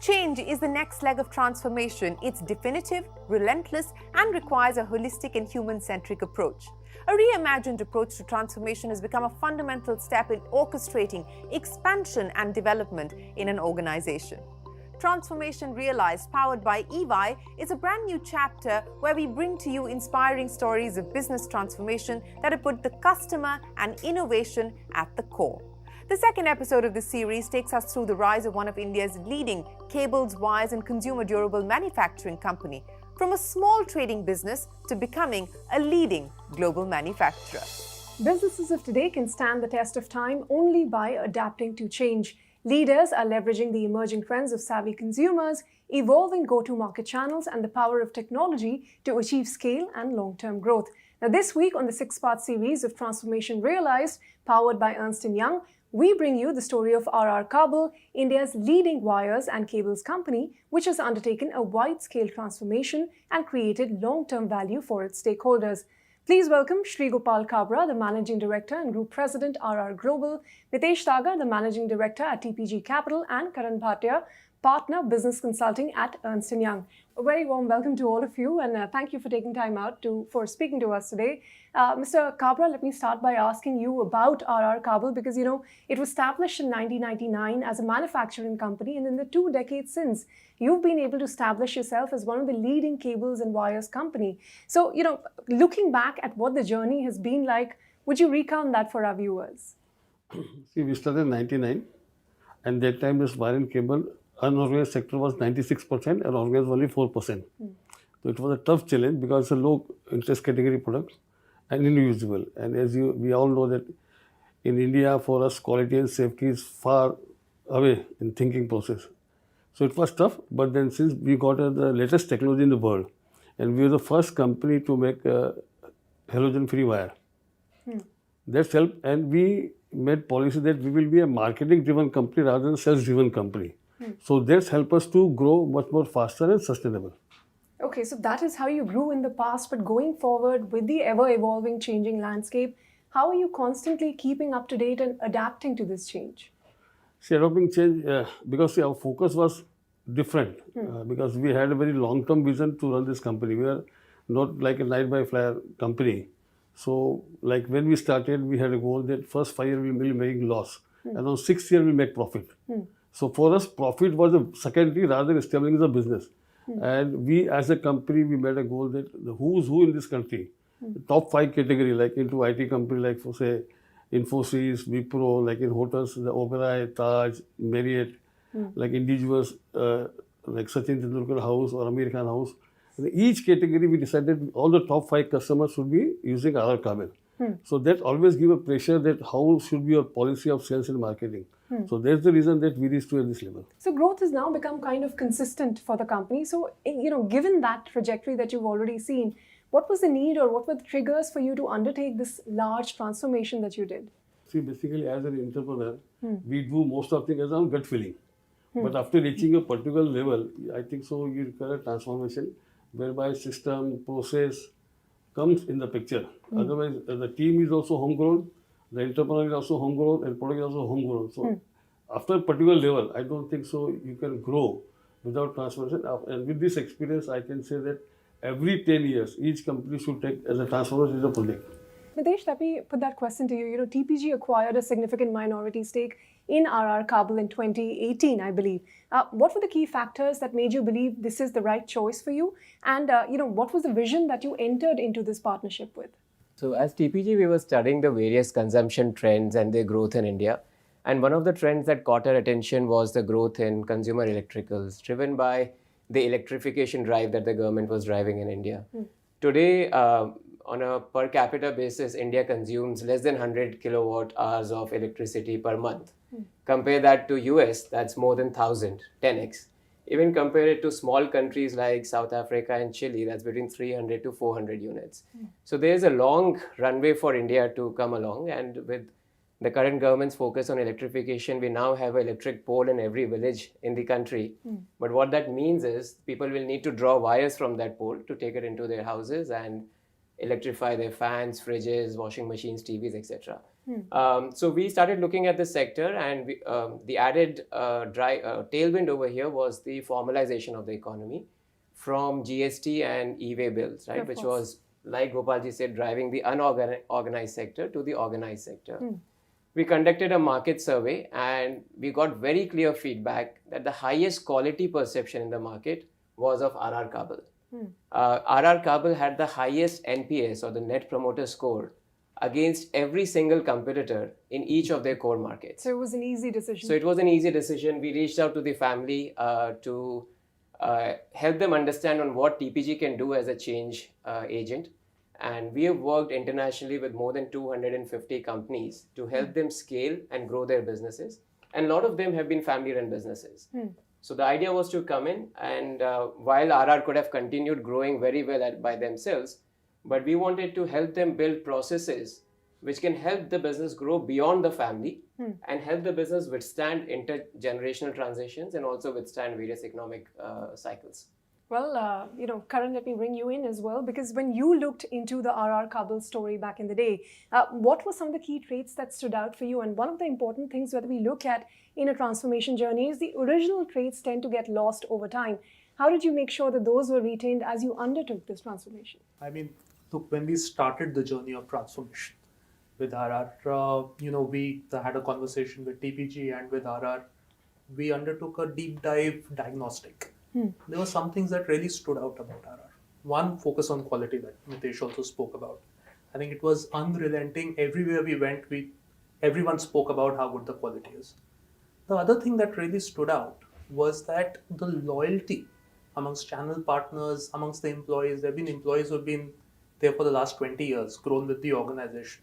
Change is the next leg of transformation. It's definitive, relentless, and requires a holistic and human-centric approach. A reimagined approach to transformation has become a fundamental step in orchestrating expansion and development in an organization. Transformation Realized, powered by EY, is a brand new chapter where we bring to you inspiring stories of business transformation that have put the customer and innovation at the core. The second episode of this series takes us through the rise of one of India's leading cables, wires, and consumer durable manufacturing company, from a small trading business to becoming a leading global manufacturer. Businesses of today can stand the test of time only by adapting to change. Leaders are leveraging the emerging trends of savvy consumers, evolving go-to-market channels, and the power of technology to achieve scale and long-term growth. Now, this week on the six-part series of Transformation Realized, powered by Ernst & Young, we bring you the story of RR Kabel, India's leading wires and cables company, which has undertaken a wide-scale transformation and created long-term value for its stakeholders. Please welcome Shri Gopal Kabra, the Managing Director and Group President, RR Global, Mitesh Daga, the Managing Director at TPG Capital, and Karan Bhatia, Partner Business Consulting at Ernst & Young. A very warm welcome to all of you, and thank you for taking time out for speaking to us today. Mr. Kabra, let me start by asking you about RR Kabel because, it was established in 1999 as a manufacturing company, and in the 2 decades since, you've been able to establish yourself as one of the leading cables and wires company. So, looking back at what the journey has been like, would you recount that for our viewers? See, we started in 99, and that time this wire and cable unorganized sector was 96% and organized only 4%. So it was a tough challenge because it's a low interest category product and indivisible. And as we all know that in India, for us, quality and safety is far away in thinking process. So it was tough, but then since we got the latest technology in the world, and we were the first company to make halogen-free wire. That's helped, and we made policy that we will be a marketing-driven company rather than sales-driven company. So that's helped us to grow much more faster and sustainable. Okay, so that is how you grew in the past, but going forward with the ever-evolving changing landscape, how are you constantly keeping up to date and adapting to this change? See, adopting change, because our focus was different, because we had a very long-term vision to run this company. We are not like a night-by-flyer company. So, like when we started, we had a goal that first 5 years we will be making loss, and on 6th year we'll make profit. So for us, profit was a secondary rather than establishing the business. And we as a company, we made a goal that the who's who in this country, the top 5 category, like into IT company, like for say, Infosys, Wipro, like in hotels, the Oberoi, Taj, Marriott, like individuals, like Sachin Tendulkar House or American House. In each category, we decided all the top 5 customers should be using RR Kabel. So that always give a pressure that how should be your policy of sales and marketing. So that's the reason that we reached to this level. So growth has now become kind of consistent for the company. So, given that trajectory that you've already seen, what was the need or what were the triggers for you to undertake this large transformation that you did? See, basically as an entrepreneur, we do most of things as our gut feeling. But after reaching a particular level, I think so you require a transformation whereby system, process comes in the picture. Otherwise, the team is also homegrown, the entrepreneur is also homegrown, and product is also homegrown. So after a particular level, I don't think so you can grow without transformation. And with this experience, I can say that every 10 years, each company should take as a transformation as a project. Mitesh, let me put that question to you. TPG acquired a significant minority stake in RR Kabel in 2018, I believe. What were the key factors that made you believe this is the right choice for you? And, what was the vision that you entered into this partnership with? So as TPG, we were studying the various consumption trends and their growth in India. And one of the trends that caught our attention was the growth in consumer electricals, driven by the electrification drive that the government was driving in India. Today, on a per capita basis, India consumes less than 100 kilowatt hours of electricity per month. Compare that to US, that's more than 1,000, 10x. Even compare it to small countries like South Africa and Chile, that's between 300 to 400 units. So there's a long runway for India to come along, and with the current government's focus on electrification, we now have an electric pole in every village in the country. But what that means is people will need to draw wires from that pole to take it into their houses and electrify their fans, fridges, washing machines, TVs, etc. So we started looking at the sector, and the added tailwind over here was the formalization of the economy from GST and e-way bills, right? Of Which course. was, like Gopalji said, driving the unorganized sector to the organized sector. We conducted a market survey, and we got very clear feedback that the highest quality perception in the market was of RR Kabel. RR Kabel had the highest NPS, or the Net Promoter Score, against every single competitor in each of their core markets. So it was an easy decision. So it was an easy decision. We reached out to the family to help them understand on what TPG can do as a change agent. And we have worked internationally with more than 250 companies to help them scale and grow their businesses. And a lot of them have been family-run businesses. So the idea was to come in, and while RR could have continued growing very well by themselves, but we wanted to help them build processes which can help the business grow beyond the family and help the business withstand intergenerational transitions and also withstand various economic cycles. Well, Karan, let me bring you in as well, because when you looked into the RR Kabel story back in the day, what were some of the key traits that stood out for you? And one of the important things that we look at in a transformation journey is the original traits tend to get lost over time. How did you make sure that those were retained as you undertook this transformation? I mean, look, when we started the journey of transformation with RR, we had a conversation with TPG and with RR. We undertook a deep dive diagnostic. There were some things that really stood out about RR. One, focus on quality that Mitesh also spoke about. I think it was unrelenting. Everywhere we went, everyone spoke about how good the quality is. The other thing that really stood out was that the loyalty amongst channel partners, amongst the employees. There have been employees who have been there for the last 20 years, grown with the organization,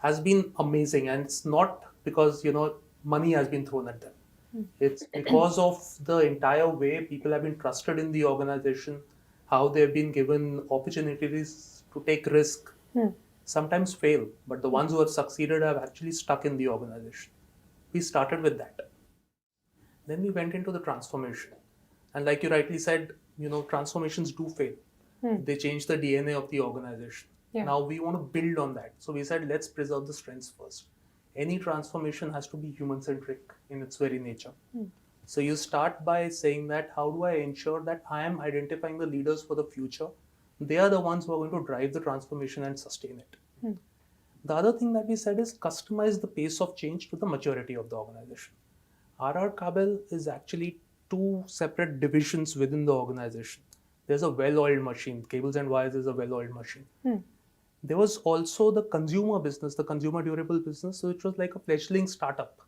has been amazing. And it's not because, money has been thrown at them. It's because of the entire way people have been trusted in the organization, how they've been given opportunities to take risk, sometimes fail, but the ones who have succeeded have actually stuck in the organization. We started with that. Then we went into the transformation. And like you rightly said, transformations do fail. They change the DNA of the organization. Yeah. Now we want to build on that. So we said, let's preserve the strengths first. Any transformation has to be human-centric in its very nature. So you start by saying that, how do I ensure that I am identifying the leaders for the future? They are the ones who are going to drive the transformation and sustain it. The other thing that we said is customize the pace of change to the maturity of the organization. RR Kabel is actually two separate divisions within the organization. There's a well-oiled machine. Cables and wires is a well-oiled machine. There was also the consumer business, the consumer durable business, which was like a fledgling startup.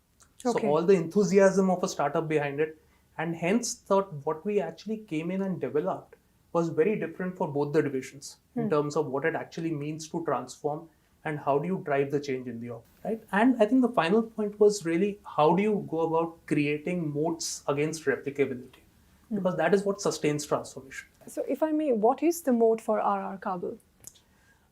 Okay. So all the enthusiasm of a startup behind it, and hence thought what we actually came in and developed was very different for both the divisions in terms of what it actually means to transform and how do you drive the change in the org, right? And I think the final point was really how do you go about creating moats against replicability? Because that is what sustains transformation. So if I may, what is the moat for RR Kabel?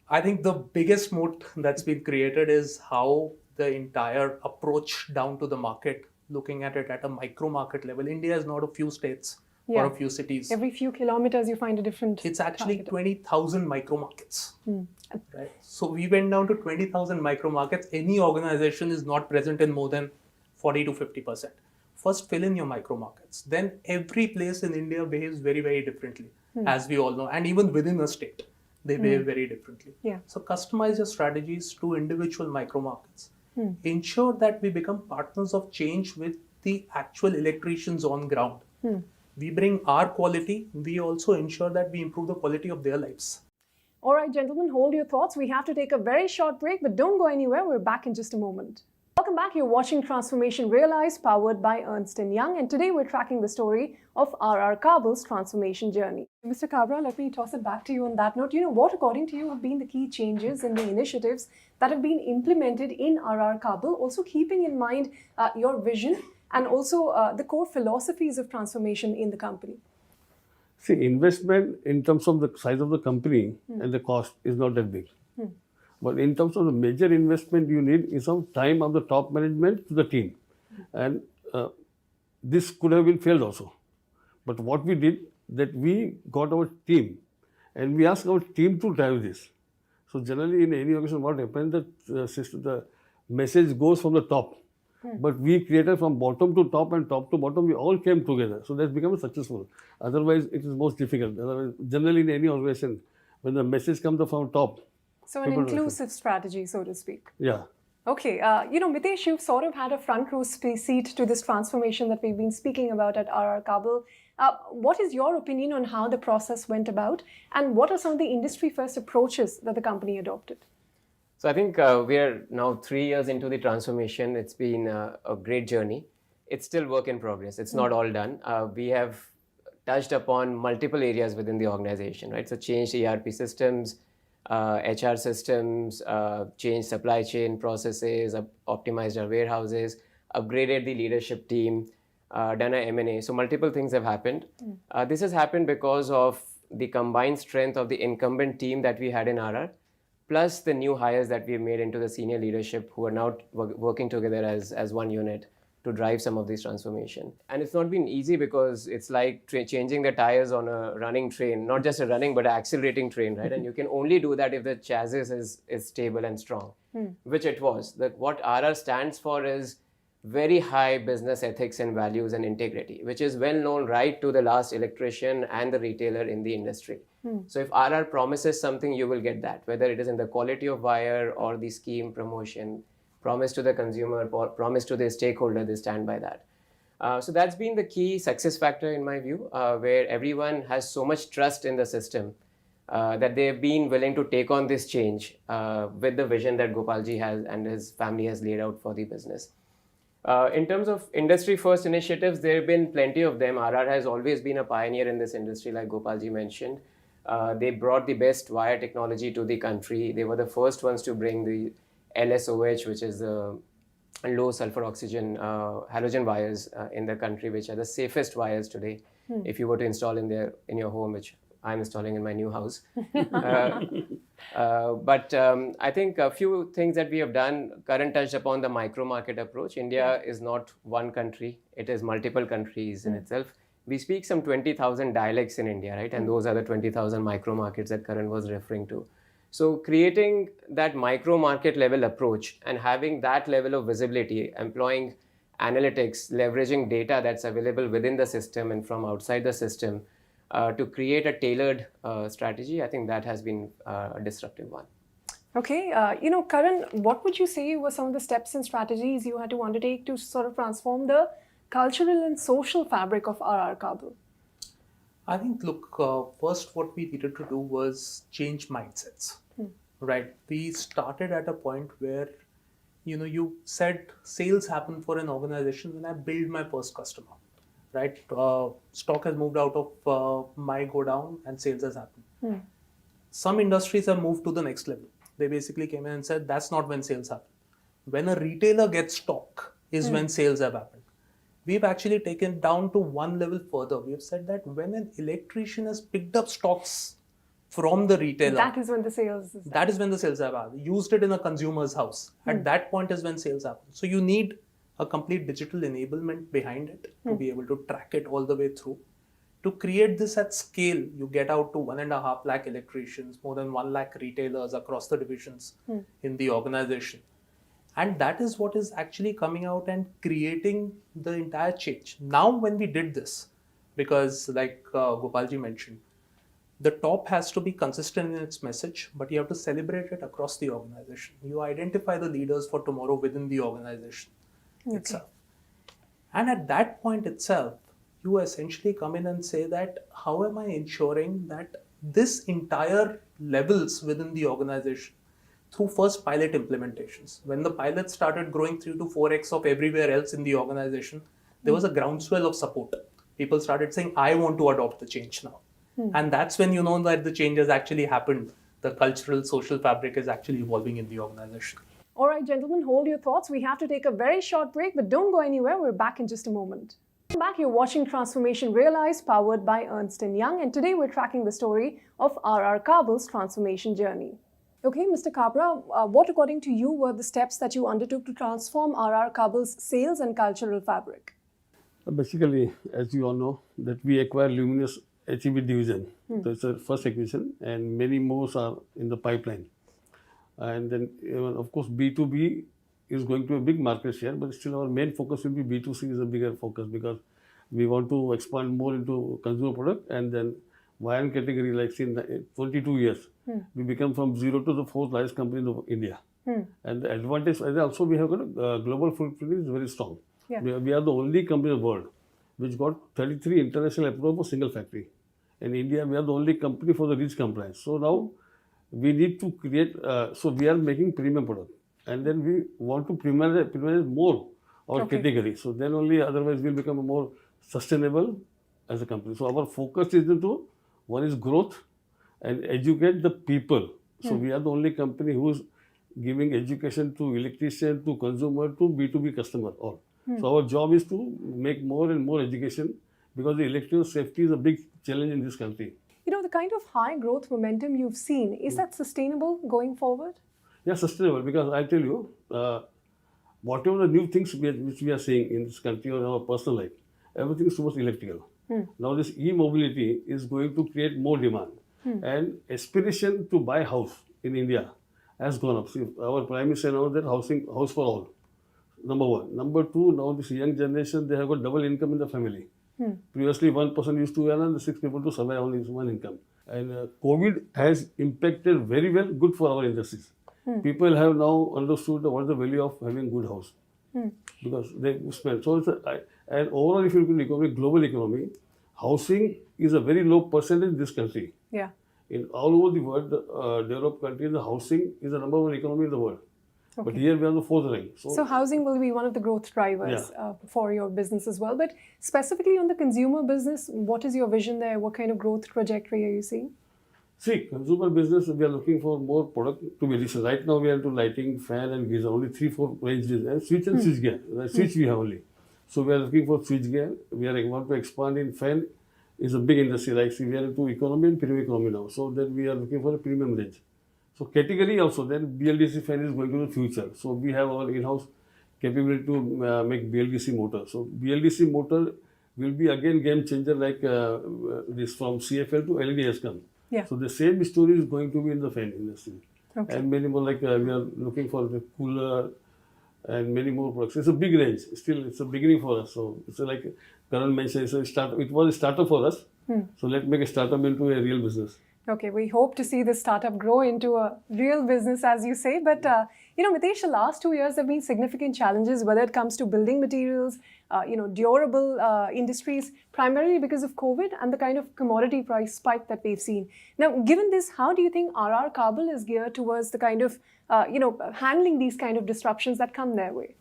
I think the biggest moat that's been created is how the entire approach down to the market, looking at it at a micro market level. India is not a few states or a few cities. Every few kilometers you find a different It's actually target. 20,000 micro markets. Right? So we went down to 20,000 micro markets. Any organization is not present in more than 40 to 50%. First, fill in your micro markets. Then every place in India behaves very, very differently, as we all know. And even within a state, they behave very differently. Yeah. So customize your strategies to individual micro markets. Ensure that we become partners of change with the actual electricians on ground. We bring our quality. We also ensure that we improve the quality of their lives. All right, gentlemen, hold your thoughts. We have to take a very short break, but don't go anywhere. We're back in just a moment. Welcome back. You're watching Transformation Realized, powered by Ernst & Young. And today we're tracking the story of RR Kabel's transformation journey. Mr. Kabra, let me toss it back to you on that note. What, according to you, have been the key changes in the initiatives that have been implemented in RR Kabel, also keeping in mind your vision and also the core philosophies of transformation in the company? See, investment in terms of the size of the company and the cost is not that big. But in terms of the major investment you need is some time of the top management to the team. And this could have been failed also. But what we did, that we got our team and we asked our team to drive this. So generally in any occasion what happens, that message goes from the top. But we created from bottom to top and top to bottom. We all came together. So that's become successful. Otherwise, it is most difficult. Otherwise, generally in any organization, when the message comes from top. So an people will inclusive strategy, so to speak. Yeah. Okay, Mitesh, you've sort of had a front row seat to this transformation that we've been speaking about at RR Kabel. What is your opinion on how the process went about, and what are some of the industry-first approaches that the company adopted? So I think we are now 3 years into the transformation. It's been a great journey. It's still work in progress. It's not all done. We have touched upon multiple areas within the organization, right? So changed ERP systems, HR systems, changed supply chain processes, optimized our warehouses, upgraded the leadership team, done a M&A. So multiple things have happened. This has happened because of the combined strength of the incumbent team that we had in RR, plus the new hires that we've made into the senior leadership who are now working together as one unit to drive some of this transformation. And it's not been easy because it's like changing the tires on a running train, not just a running, but an accelerating train, right? And you can only do that if the chassis is stable and strong, which it was. What RR stands for is very high business ethics and values and integrity, which is well known right to the last electrician and the retailer in the industry. So if RR promises something, you will get that, whether it is in the quality of wire or the scheme promotion, promise to the consumer, promise to the stakeholder, they stand by that. So that's been the key success factor in my view, where everyone has so much trust in the system that they've been willing to take on this change with the vision that Gopalji has and his family has laid out for the business. In terms of industry first initiatives, there have been plenty of them. RR has always been a pioneer in this industry, like Gopalji mentioned. They brought the best wire technology to the country. They were the first ones to bring the LSOH, which is the low sulfur oxygen halogen wires in the country, which are the safest wires today. If you were to install in your home, which I'm installing in my new house. But I think a few things that we have done. Karan touched upon the micro market approach. India is not one country; it is multiple countries in itself. We speak some 20,000 dialects in India, right? And those are the 20,000 micro markets that Karan was referring to. So creating that micro market level approach and having that level of visibility, employing analytics, leveraging data that's available within the system and from outside the system to create a tailored strategy, I think that has been a disruptive one. Okay, Karan, what would you say were some of the steps and strategies you had to undertake to sort of transform the cultural and social fabric of RR Kabel? I think, look, first what we needed to do was change mindsets, right? We started at a point where, you said sales happen for an organization when I build my first customer, right? Stock has moved out of my go down and sales has happened. Some industries have moved to the next level. They basically came in and said, that's not when sales happen. When a retailer gets stock is when sales have happened. We've actually taken down to one level further. We've said that when an electrician has picked up stocks from the retailer, That is when the sales have happened. Used it in a consumer's house. At that point is when sales happen. So you need a complete digital enablement behind it to be able to track it all the way through. To create this at scale, you get out to 1.5 lakh electricians, more than 1 lakh retailers across the divisions in the organization. And that is what is actually coming out and creating the entire change. Now, when we did this, because like Gopalji mentioned, the top has to be consistent in its message, but you have to celebrate it across the organization. You identify the leaders for tomorrow within the organization itself. And at that point itself, you essentially come in and say that, how am I ensuring that this entire levels within the organization through first pilot implementations. When the pilots started growing 3 to 4x of everywhere else in the organization, there was a groundswell of support. People started saying, I want to adopt the change now. And that's when you know that the change has actually happened. The cultural, social fabric is actually evolving in the organization. All right, gentlemen, hold your thoughts. We have to take a very short break, but don't go anywhere. We're back in just a moment. Welcome back. You're watching Transformation Realized, powered by Ernst & Young. And today we're tracking the story of RR Kabel's transformation journey. Okay, Mr. Kabra, what according to you were the steps that you undertook to transform RR Kabel's sales and cultural fabric? Basically, as you all know, that we acquired Luminous HEB division. That's the first acquisition, and many more are in the pipeline. And then, of course, B2B is going to be a big market share, but still our main focus will be B2C is a bigger focus because we want to expand more into consumer product, and then wine category, like in 22 years, we become from zero to the fourth largest company in India. And the advantage, and also we have got a global footprint is very strong. Yeah. We are the only company in the world which got 33 international approval for single factory. In India, we are the only company for the REACH compliance. So now we need to create, so we are making premium product, and then we want to premiumize more our category. So then only otherwise we'll become more sustainable as a company. So our focus is into, one is growth and educate the people. So we are the only company who is giving education to electrician, to consumer, to B2B customer, all. So our job is to make more and more education because the electrical safety is a big challenge in this country. You know, the kind of high growth momentum you've seen, is that sustainable going forward? Yeah, sustainable, because I tell you, whatever the new things which we are seeing in this country or in our personal life, everything is towards electrical. Now this e-mobility is going to create more demand, and aspiration to buy house in India has gone up. See, our Prime Minister announced that house for all. Number one. Number two, now this young generation, they have got double income in the family. Previously, one person used to earn and the 6 people to survive on his one income. And COVID has impacted very well, good for our industries. People have now understood what is the value of having good house because they spend. So it's and overall, if you look at the global economy, housing is a very low percentage in this country. Yeah. In all over the world, developed countries, the housing is the number one economy in the world. But here we are the fourth rank. So housing will be one of the growth drivers for your business as well. But specifically on the consumer business, what is your vision there? What kind of growth trajectory are you seeing? See, consumer business, we are looking for more product to be additional. Right now we are into lighting, fan and geyser, only 3-4 ranges, and switch and switch gear. Switch we have only. So we are looking for switch gear. We are want to expand in fan. Is a big industry. Like see, we are into economy and premium economy now. So then we are looking for a premium range. So category also, then BLDC fan is going to the future. So we have our in-house capability to make BLDC motor. So BLDC motor will be again game changer like this from CFL to LED has come. Yeah. So the same story is going to be in the fan industry. And many more like we are looking for the cooler and many more products. It's a big range. Still, it's a beginning for us. So it's like Karan mentioned, it was a startup for us. So let's make a startup into a real business. Okay, we hope to see this startup grow into a real business, as you say. But, you know, Mitesh, the last 2 years have been significant challenges, whether it comes to building materials, durable industries, primarily because of COVID and the kind of commodity price spike that we've seen. Now, given this, how do you think RR Kabel is geared towards the kind of, handling these kind of disruptions that come their way?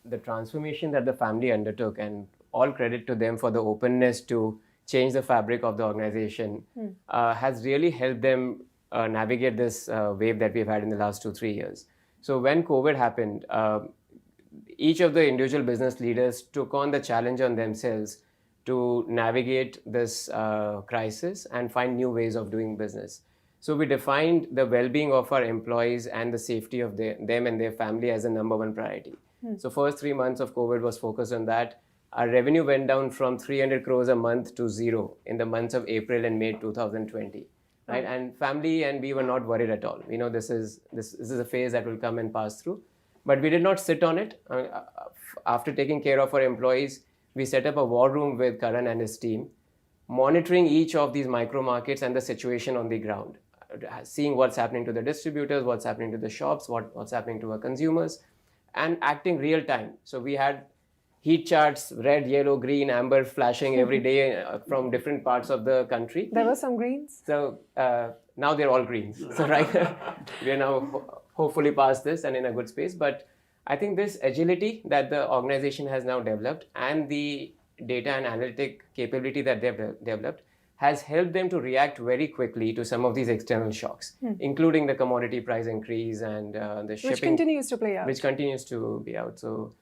The transformation that the family undertook, and all credit to them for the openness to change the fabric of the organization, has really helped them navigate this wave that we've had in the last 2-3 years. So when COVID happened, each of the individual business leaders took on the challenge on themselves to navigate this crisis and find new ways of doing business. So we defined the well-being of our employees and the safety of them and their family as the number one priority. So first 3 months of COVID was focused on that. Our revenue went down from 300 crores a month to zero in the months of April and May 2020. Right? And family and we were not worried at all. We know this is a phase that will come and pass through. But we did not sit on it. After taking care of our employees, we set up a war room with Karan and his team, monitoring each of these micro markets and the situation on the ground, seeing what's happening to the distributors, what's happening to the shops, what's happening to our consumers, and acting real time. So we had heat charts, red, yellow, green, amber, flashing every day from different parts of the country. There were some greens. So now they're all greens. So right, we are now hopefully past this and in a good space. But I think this agility that the organization has now developed and the data and analytic capability that they've developed has helped them to react very quickly to some of these external shocks, including the commodity price increase and the shipping. Which continues to play out. Which continues to be out. So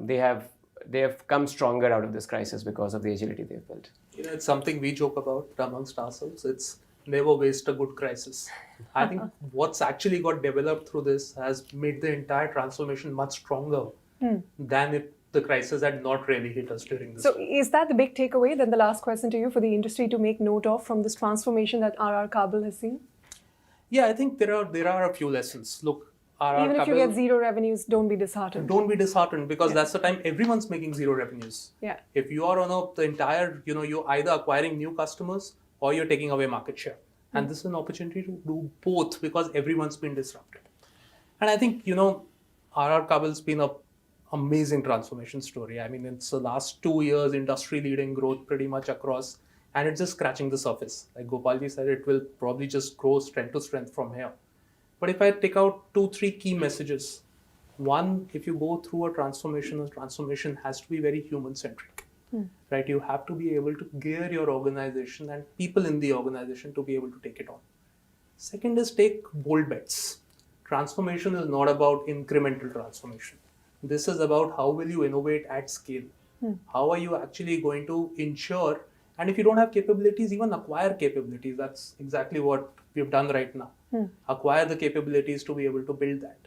they have come stronger out of this crisis because of the agility they've built. You know, it's something we joke about amongst ourselves. It's never waste a good crisis. I think what's actually got developed through this has made the entire transformation much stronger than if the crisis had not really hit us during this. So is that the big takeaway? Then the last question to you for the industry to make note of from this transformation that RR Kabel has seen? Yeah, I think there are a few lessons. Look, Even if you get zero revenues, don't be disheartened. Don't be disheartened, because that's the time everyone's making zero revenues. Yeah. If you are on the entire, you're either acquiring new customers or you're taking away market share. And this is an opportunity to do both, because everyone's been disrupted. And I think, RR Kabel's been an amazing transformation story. I mean, it's the last 2 years, industry leading growth pretty much across, and it's just scratching the surface. Like Gopalji said, it will probably just grow strength to strength from here. But if I take out 2-3 key messages, one, if you go through a transformation has to be very human-centric, right? You have to be able to gear your organization and people in the organization to be able to take it on. Second is take bold bets. Transformation is not about incremental transformation. This is about how will you innovate at scale? How are you actually going to ensure, and if you don't have capabilities, even acquire capabilities. That's exactly what we've done right now. Acquire the capabilities to be able to build that.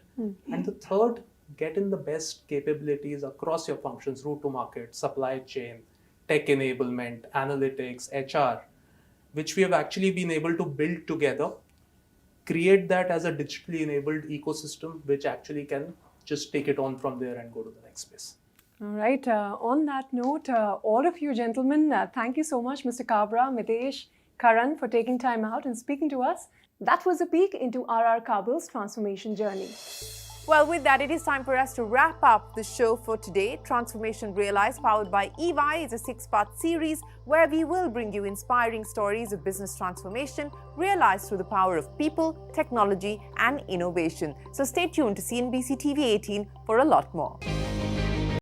And the third, get in the best capabilities across your functions, route to market, supply chain, tech enablement, analytics, HR, which we have actually been able to build together, create that as a digitally enabled ecosystem, which actually can just take it on from there and go to the next space. All right. On that note, all of you gentlemen, thank you so much, Mr. Kabra, Mitesh, Karan, for taking time out and speaking to us. That was a peek into RR Kabel's transformation journey. Well, with that, it is time for us to wrap up the show for today. Transformation Realized, powered by EY, is a 6-part series where we will bring you inspiring stories of business transformation realized through the power of people, technology, and innovation. So stay tuned to CNBC TV 18 for a lot more.